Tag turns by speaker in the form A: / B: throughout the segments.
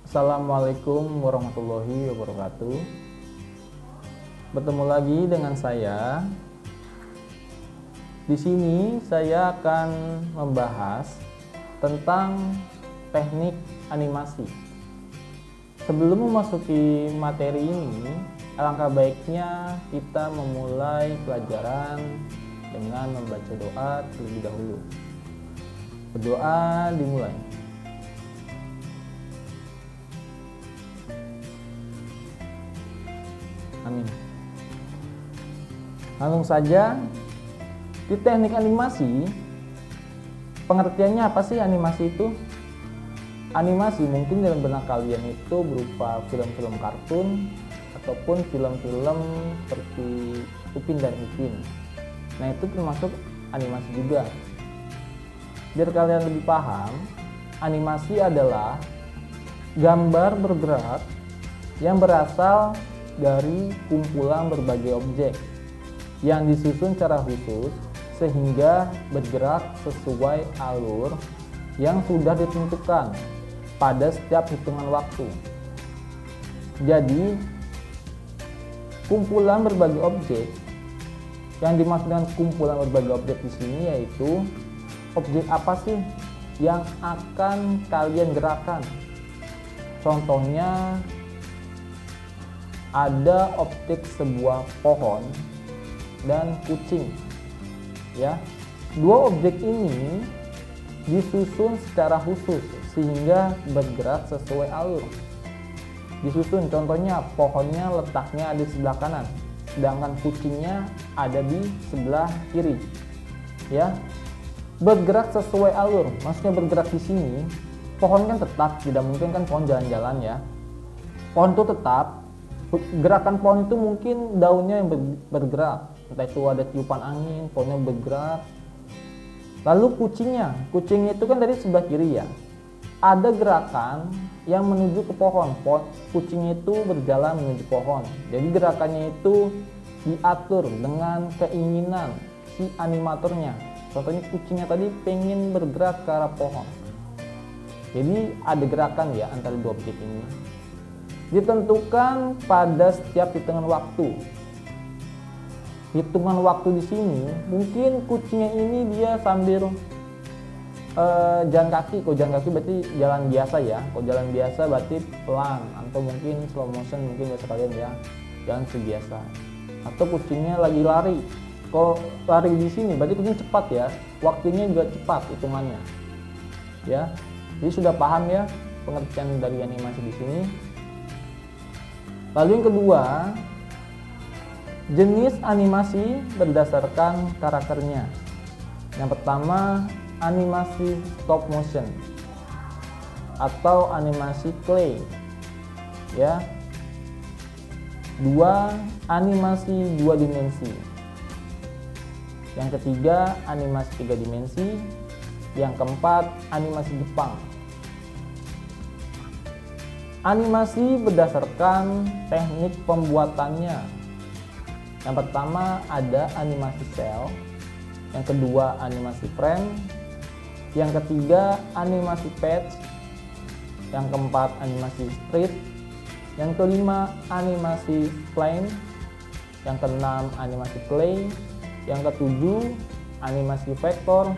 A: Assalamualaikum warahmatullahi wabarakatuh. Bertemu lagi dengan saya. Di sini saya akan membahas tentang teknik animasi. Sebelum memasuki materi ini, alangkah baiknya kita memulai pelajaran dengan membaca doa terlebih dahulu. Berdoa dimulai. Amin. Langsung saja, di teknik animasi, pengertiannya apa sih animasi itu? Animasi mungkin dalam benak kalian itu berupa film-film kartun ataupun film-film seperti Upin dan Ipin. Nah, itu termasuk animasi juga. Biar kalian lebih paham, animasi adalah gambar bergerak yang berasal dari kumpulan berbagai objek yang disusun secara khusus sehingga bergerak sesuai alur yang sudah ditentukan pada setiap hitungan waktu. Jadi, kumpulan berbagai objek yang dimaksud dengan kumpulan berbagai objek di sini yaitu objek apa sih yang akan kalian gerakan. Contohnya ada objek sebuah pohon dan kucing, ya. Dua objek ini disusun secara khusus sehingga bergerak sesuai alur. Disusun, contohnya pohonnya letaknya ada di sebelah kanan, sedangkan kucingnya ada di sebelah kiri, ya. Bergerak sesuai alur, maksudnya bergerak di sini. Pohon kan tetap, tidak mungkin kan pohon jalan-jalan, ya. Pohon itu tetap. Gerakan pohon itu mungkin daunnya yang bergerak, entah itu ada tiupan angin, pohonnya bergerak. Lalu kucingnya itu kan dari sebelah kiri, ya. Ada gerakan yang menuju ke pohon, kucing itu berjalan menuju pohon. Jadi gerakannya itu diatur dengan keinginan si animatornya. Contohnya kucingnya tadi pengen bergerak ke arah pohon. Jadi ada gerakan, ya, antara dua objek ini. Ditentukan pada setiap hitungan waktu. Hitungan waktu di sini mungkin kucingnya ini dia sambil jalan kaki. Kalau jalan kaki berarti jalan biasa, ya. Kalau jalan biasa berarti pelan, atau mungkin slow motion, mungkin biasa kalian, ya, jalan sebiasa. Atau kucingnya lagi lari. Kalau lari di sini berarti kucing cepat, ya. Waktunya juga cepat hitungannya, ya. Jadi sudah paham, ya, pengertian dari animasi di sini. Lalu yang kedua, jenis animasi berdasarkan karakternya. Yang pertama, animasi stop motion atau animasi clay, ya. Dua, animasi dua dimensi. Yang ketiga, animasi tiga dimensi. Yang keempat, animasi Jepang. Animasi berdasarkan teknik pembuatannya. Yang pertama ada animasi cel, yang kedua animasi frame, yang ketiga animasi patch, yang keempat animasi strip, yang kelima animasi spline, yang keenam animasi clay, yang ketujuh animasi vektor,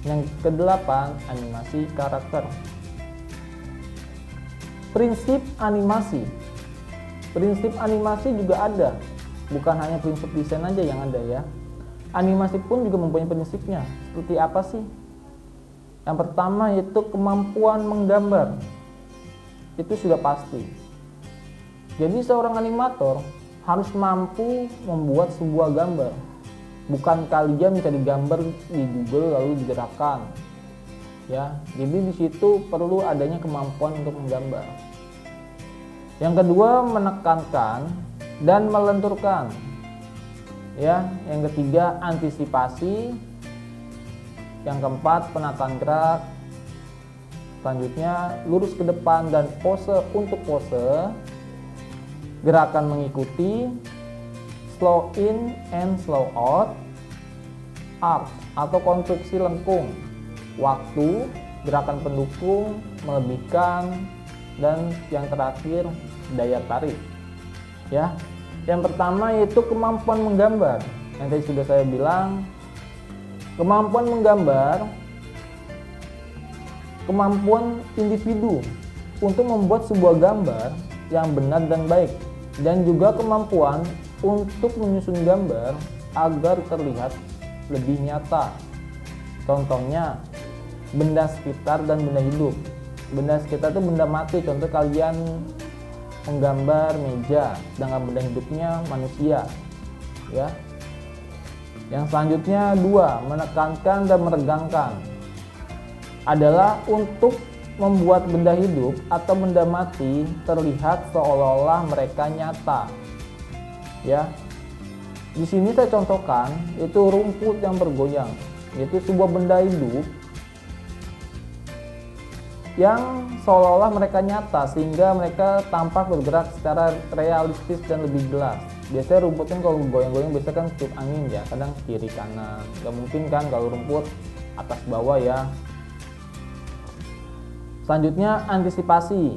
A: yang kedelapan animasi karakter. Prinsip animasi. Prinsip animasi juga ada. Bukan hanya prinsip desain aja yang ada, ya. Animasi pun juga mempunyai prinsipnya. Seperti apa sih? Yang pertama yaitu kemampuan menggambar. Itu sudah pasti. Jadi seorang animator harus mampu membuat sebuah gambar. Bukan kalian mencari gambar di Google lalu digerakkan, ya. Jadi di situ perlu adanya kemampuan untuk menggambar. Yang kedua, menekankan dan melenturkan, ya. Yang ketiga, antisipasi. Yang keempat, penataan gerak. Selanjutnya, lurus ke depan dan pose untuk pose. Gerakan mengikuti, slow in and slow out, arc atau konstruksi lengkung, waktu, gerakan pendukung, melebihkan, dan yang terakhir daya tarik. Ya, yang pertama yaitu kemampuan menggambar. Yang tadi sudah saya bilang, kemampuan menggambar, kemampuan individu untuk membuat sebuah gambar yang benar dan baik, dan juga kemampuan untuk menyusun gambar agar terlihat lebih nyata. Contohnya benda sekitar dan benda hidup. Benda sekitar itu benda mati, contoh kalian menggambar meja, sedangkan benda hidupnya manusia, ya. Yang selanjutnya 2, menekankan dan meregangkan, adalah untuk membuat benda hidup atau benda mati terlihat seolah-olah mereka nyata. Ya. Di sini saya contohkan itu rumput yang bergoyang, yaitu sebuah benda hidup yang seolah-olah mereka nyata sehingga mereka tampak bergerak secara realistis dan lebih jelas. Biasanya rumput kan kalau goyang-goyang biasanya kan tiup angin ya, kadang kiri kanan. Gak mungkin kan kalau rumput atas bawah ya. Selanjutnya antisipasi.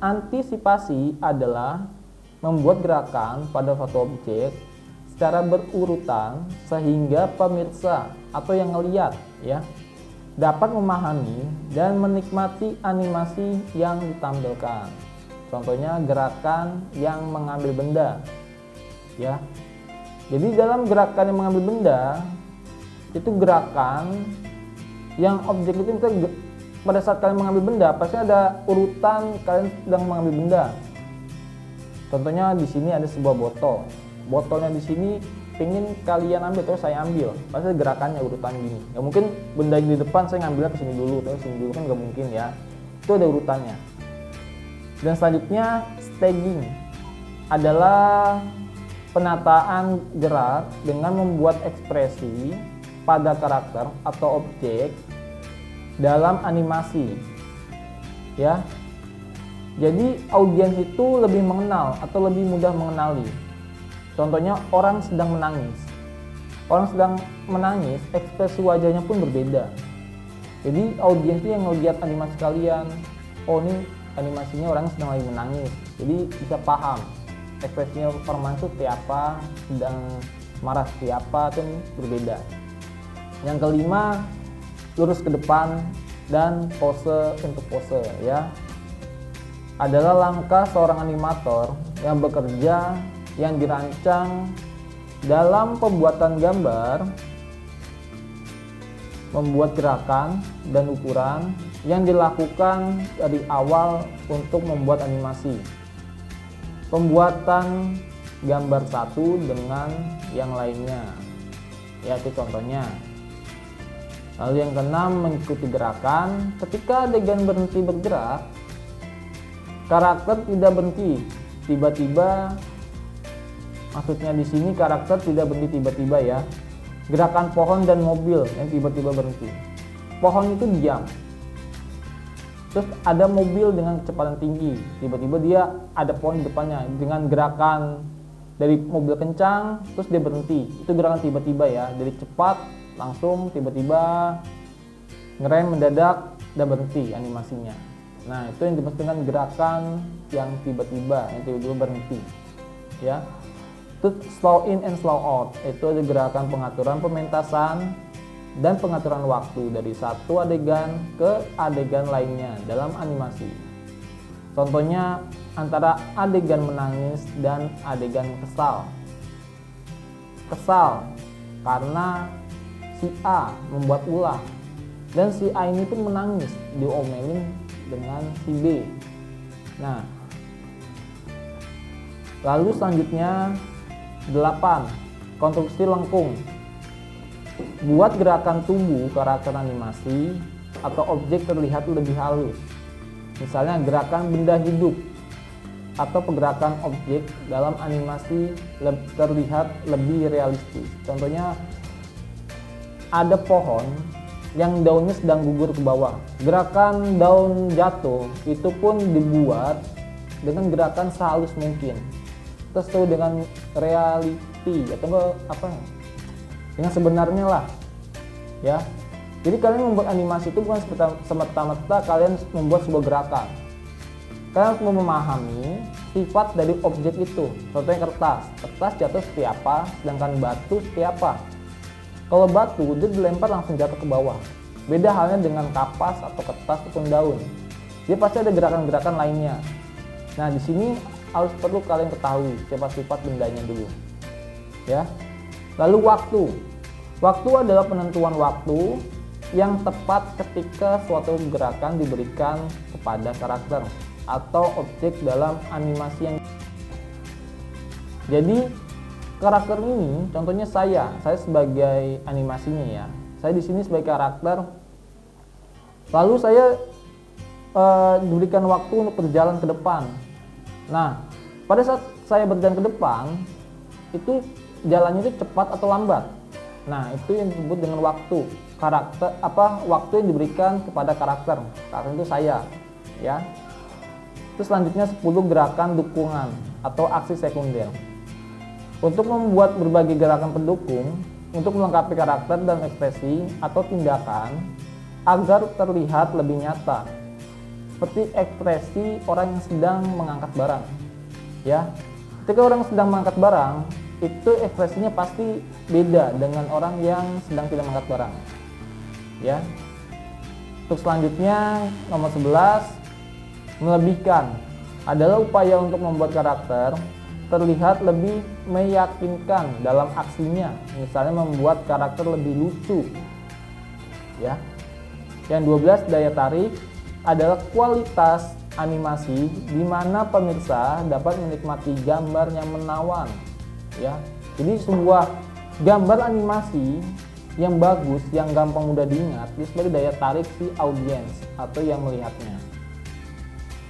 A: Antisipasi adalah membuat gerakan pada suatu objek secara berurutan sehingga pemirsa atau yang ngelihat ya dapat memahami dan menikmati animasi yang ditampilkan. Contohnya gerakan yang mengambil benda. Ya. Jadi dalam gerakan yang mengambil benda itu gerakan yang objek itu pada saat kalian mengambil benda pasti ada urutan kalian sedang mengambil benda. Contohnya di sini ada sebuah botol. Botolnya di sini pengen kalian ambil terus saya ambil, pasti gerakannya urutan gini. Gak mungkin benda yang di depan saya ngambilnya ke sini dulu, terus sini dulu kan gak mungkin ya. Itu ada urutannya. Dan selanjutnya staging adalah penataan gerak dengan membuat ekspresi pada karakter atau objek dalam animasi. Ya. Jadi audiens itu lebih mengenal atau lebih mudah mengenali. Contohnya orang sedang menangis. Orang sedang menangis, ekspresi wajahnya pun berbeda. Jadi audiens itu yang melihat animasi kalian, oh ini animasinya orang sedang lagi menangis. Jadi bisa paham ekspresinya orang itu seperti apa, sedang marah seperti apa, itu berbeda. Yang kelima, lurus ke depan dan pose untuk pose ya. Adalah langkah seorang animator yang bekerja yang dirancang dalam pembuatan gambar, membuat gerakan dan ukuran yang dilakukan dari awal untuk membuat animasi. Pembuatan gambar satu dengan yang lainnya, yaitu contohnya. Lalu yang keenam, mengikuti gerakan. Ketika adegan berhenti bergerak, karakter tidak berhenti tiba-tiba. Maksudnya di sini karakter tidak berhenti tiba-tiba ya. Gerakan pohon dan mobil yang tiba-tiba berhenti. Pohon itu diam. Terus ada mobil dengan kecepatan tinggi. Tiba-tiba dia ada pohon di depannya dengan gerakan dari mobil kencang terus dia berhenti. Itu gerakan tiba-tiba ya. Dari cepat langsung tiba-tiba ngerem mendadak dan berhenti animasinya. Nah, itu yang dimaksud dengan gerakan yang tiba-tiba berhenti. Ya. Terus slow in and slow out, itu ada gerakan pengaturan pementasan dan pengaturan waktu dari satu adegan ke adegan lainnya dalam animasi. Contohnya antara adegan menangis dan adegan kesal. Kesal karena si A membuat ulah dan si A ini pun menangis diomelin dengan si B. Nah, lalu selanjutnya 8. Konstruksi lengkung. Buat gerakan tubuh karakter animasi atau objek terlihat lebih halus. Misalnya gerakan benda hidup atau pergerakan objek dalam animasi terlihat lebih realistis. Contohnya ada pohon yang daunnya sedang gugur ke bawah. Gerakan daun jatuh itu pun dibuat dengan gerakan sehalus mungkin. Terus tuh dengan reality atau apa dengan sebenarnya lah ya. Jadi kalian membuat animasi itu bukan semata-mata kalian membuat sebuah gerakan. Kalian harus memahami sifat dari objek itu. Contohnya kertas. Kertas jatuh seperti apa, sedangkan batu seperti apa. Kalau batu, dia dilempar langsung jatuh ke bawah. Beda halnya dengan kapas atau kertas ataupun daun. Dia pasti ada gerakan-gerakan lainnya. Nah, di sini harus perlu kalian ketahui sifat-sifat bendanya dulu. Ya. Lalu waktu. Waktu adalah penentuan waktu yang tepat ketika suatu gerakan diberikan kepada karakter atau objek dalam animasi yang. Jadi karakter ini, contohnya saya sebagai animasinya ya. Saya di sini sebagai karakter. Lalu saya diberikan waktu untuk berjalan ke depan. Nah, pada saat saya berjalan ke depan, itu jalannya itu cepat atau lambat. Nah, itu yang disebut dengan waktu. Waktu yang diberikan kepada karakter. Karakter itu saya, ya. Terus selanjutnya 10 gerakan dukungan atau aksi sekunder. Untuk membuat berbagai gerakan pendukung untuk melengkapi karakter dan ekspresi atau tindakan agar terlihat lebih nyata. Seperti ekspresi orang yang sedang mengangkat barang. Ya. Ketika orang sedang mengangkat barang, itu ekspresinya pasti beda dengan orang yang sedang tidak mengangkat barang. Ya. Untuk selanjutnya nomor 11, melebihkan adalah upaya untuk membuat karakter terlihat lebih meyakinkan dalam aksinya. Misalnya membuat karakter lebih lucu. Ya. Yang 12, daya tarik adalah kualitas animasi di mana pemirsa dapat menikmati gambar yang menawan. Ya. Jadi sebuah gambar animasi yang bagus, yang gampang mudah diingat, itu sebagai daya tarik si audiens atau yang melihatnya.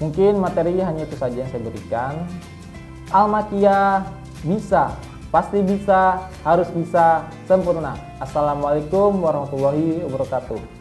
A: Mungkin materi hanya itu saja yang saya berikan. Al-Makiyah bisa, pasti bisa, harus bisa, sempurna. Assalamualaikum warahmatullahi wabarakatuh.